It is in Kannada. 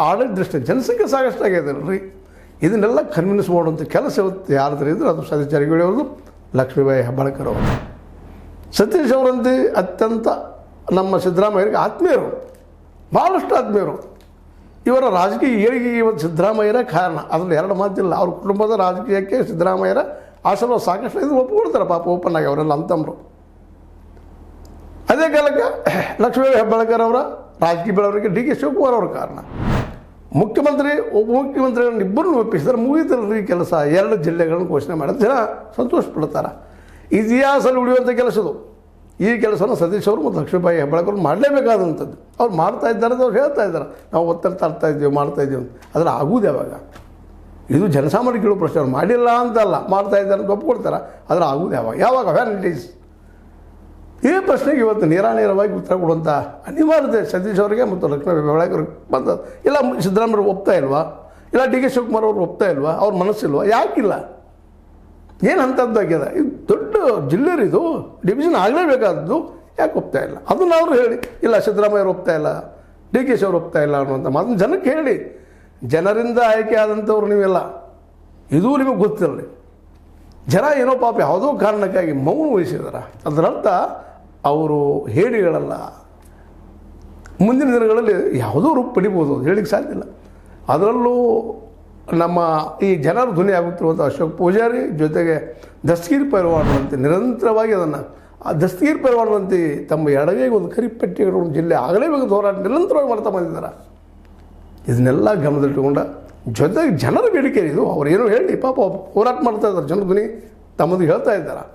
ಆಡಳಿತ ದೃಷ್ಟಿ ಜನಸಂಖ್ಯೆ ಸಾಕಷ್ಟು ಆಗ್ಯದಲ್ರಿ, ಇದನ್ನೆಲ್ಲ ಕನ್ವಿನ್ಸ್ ಮಾಡುವಂಥ ಕೆಲಸ ಇವತ್ತು ಯಾರ್ದು ಇದ್ರು ಅದು ಸತೀಶ್ ಜಾರಕಿಹೊಳಿ ಅವ್ರದ್ದು, ಲಕ್ಷ್ಮೀಬಾಯಿ ಹೆಬ್ಬಾಳ್ಕರ್ ಅವರು. ಸತೀಶ್ ಅವರಂತೆ ಅತ್ಯಂತ ನಮ್ಮ ಸಿದ್ದರಾಮಯ್ಯರಿಗೆ ಆತ್ಮೀಯರು, ಭಾಳಷ್ಟು ಆತ್ಮೀಯರು. ಇವರ ರಾಜಕೀಯ ಏಳಿಗೆಗೆ ಇವತ್ತು ಸಿದ್ದರಾಮಯ್ಯರ ಕಾರಣ, ಅದರಲ್ಲಿ ಎರಡು ಮಾತಿಲ್ಲ. ಅವ್ರ ಕುಟುಂಬದ ರಾಜಕೀಯಕ್ಕೆ ಸಿದ್ದರಾಮಯ್ಯರ ಆಶೀರ್ವಾದ ಸಾಕಷ್ಟು ಇದು ಒಪ್ಪಿಕೊಡ್ತಾರೆ ಪಾಪ ಓಪನ್ ಆಗಿ ಅವರೆಲ್ಲ ಅಂತಂದರು. ಅದೇ ಕಾಲಕ್ಕೆ ಲಕ್ಷ್ಮೀಬಾಯಿ ಹೆಬ್ಬಾಳ್ಕರ್ ಅವರ ರಾಜಕೀಯ ಬೆಳವಣಿಗೆ ಡಿ ಕೆ ಶಿವಕುಮಾರ್ ಅವರ ಕಾರಣ. ಮುಖ್ಯಮಂತ್ರಿ ಉಪಮುಖ್ಯಮಂತ್ರಿಗಳನ್ನ ಇಬ್ಬರನ್ನು ಒಪ್ಪಿಸಿದ್ರೆ ಮುಗಿತಲ್ರಿ ಕೆಲಸ. 2 ಜಿಲ್ಲೆಗಳನ್ನು ಘೋಷಣೆ ಮಾಡಿದ್ರೆ ಜನ ಸಂತೋಷ ಪಡ್ತಾರೆ. ಇತಿಹಾಸದಲ್ಲಿ ಉಳಿಯುವಂಥ ಕೆಲಸದು. ಈ ಕೆಲಸನ ಸತೀಶ್ ಅವರು ಮತ್ತು ಲಕ್ಷ್ಮೀಬಾಯಿ ಹೆಬ್ಬಾಳ್ಕರ್ ಮಾಡಲೇಬೇಕಾದಂಥದ್ದು. ಅವ್ರು ಮಾಡ್ತಾ ಇದ್ದಾರೆ ಅಂತ ಅವ್ರು ಹೇಳ್ತಾ ಇದ್ದಾರೆ, ನಾವು ಒತ್ತಡ ತರ್ತಾ ಇದ್ದೀವಿ ಮಾಡ್ತಾ ಇದ್ದೀವಿ ಅಂತ. ಆದರೆ ಆಗುವುದು ಯಾವಾಗ? ಇದು ಜನಸಾಮಾನ್ಯ ಕೇಳೋ ಪ್ರಶ್ನೆ. ಅವ್ರು ಮಾಡಿಲ್ಲ ಅಂತಲ್ಲ, ಮಾಡ್ತಾ ಇದ್ದಾರೆ ಅಂತ ಒಪ್ಕೊಡ್ತಾರೆ, ಆದರೆ ಆಗುವುದು ಯಾವಾಗ ವ್ಯಾನ್ ಇಟ್ ಈಸ್? ಈ ಪ್ರಶ್ನೆಗೆ ಇವತ್ತು ನೇರವಾಗಿ ಉತ್ತರ ಕೊಡುವಂಥ ಅನಿವಾರ್ಯತೆ ಸತೀಶ್ ಅವರಿಗೆ ಮತ್ತು ಲಕ್ಷ್ಮೀಬಾಯಿ ಹೆಬ್ಬಾಳ್ಕರ್ಗೆ ಬಂದದ್ದು. ಇಲ್ಲ ಸಿದ್ದರಾಮಯ್ಯರು ಒಪ್ತಾ ಇಲ್ವಾ? ಇಲ್ಲ ಡಿ ಕೆ ಶಿವಕುಮಾರ್ ಅವರು ಒಪ್ತಾ ಇಲ್ವಾ? ಅವ್ರ ಮನಸ್ಸಿಲ್ವಾ? ಯಾಕಿಲ್ಲ? ಏನು ಅಂಥದ್ದಾಗ್ಯದ? ಇದು ದೊಡ್ಡ ಜಿಲ್ಲೆ ಇದು, ಡಿವಿಷನ್ ಆಗಲೇಬೇಕಾದದ್ದು. ಯಾಕೆ ಒಪ್ತಾ ಇಲ್ಲ? ಅದನ್ನು ಅವರು ಹೇಳಿ, ಇಲ್ಲ ಸಿದ್ದರಾಮಯ್ಯರು ಒಪ್ತಾ ಇಲ್ಲ, ಡಿ ಕೆ ಶಿ ಅವರು ಒಪ್ತಾ ಇಲ್ಲ ಅನ್ನುವಂಥ ಮಾತನ್ನು ಜನಕ್ಕೆ ಹೇಳಿ. ಜನರಿಂದ ಆಯ್ಕೆ ಆದಂಥವ್ರು ನೀವೆಲ್ಲ, ಇದು ನಿಮಗೆ ಗೊತ್ತಿರಲಿ. ಜನ ಏನೋ ಪಾಪ ಯಾವುದೋ ಕಾರಣಕ್ಕಾಗಿ ಮೌನ ವಹಿಸಿದಾರೆ. ಅದರರ್ಥ ಅವರು ಹೇಳಿಗಳಲ್ಲ, ಮುಂದಿನ ದಿನಗಳಲ್ಲಿ ಯಾವುದೋ ರೂಪ ಪಡಿಬೋದು, ಅದು ಹೇಳಿಕ್ಕೆ ಸಾಧ್ಯ ಇಲ್ಲ. ಅದರಲ್ಲೂ ನಮ್ಮ ಈ ಜನರ ಧ್ವನಿ ಆಗುತ್ತಿರುವಂಥ ಅಶೋಕ್ ಪೂಜಾರಿ ಜೊತೆಗೆ ದಸ್ತಗೀರ್ ಪೈಲ್ವಾನ್ರಂತೆ ನಿರಂತರವಾಗಿ ಅದನ್ನು ಆ ದಸ್ತಗೀರ್ ಪೈಲ್ವಾನ್ರಂತೆ ತಮ್ಮ ಎಡಗೈಗೆ ಒಂದು ಕರಿಪಟ್ಟಿ ಇಡುವ ಜಿಲ್ಲೆ ಆಗಲೇಬೇಕು ಹೋರಾಟ ನಿರಂತರವಾಗಿ ಮಾಡ್ತಾ ಬಂದಿದ್ದಾರೆ. ಇದನ್ನೆಲ್ಲ ಗಮನದಲ್ಲಿಟ್ಟುಕೊಂಡ ಜೊತೆಗೆ ಜನರ ಬೇಡಿಕೆ ಇದು. ಅವರೇನು ಹೇಳಿ ಪಾಪ ಹೋರಾಟ ಮಾಡ್ತಾ ಇದ್ದಾರೆ, ಜನರ ಧ್ವನಿ ತಮ್ಮದು ಹೇಳ್ತಾ ಇದ್ದಾರೆ.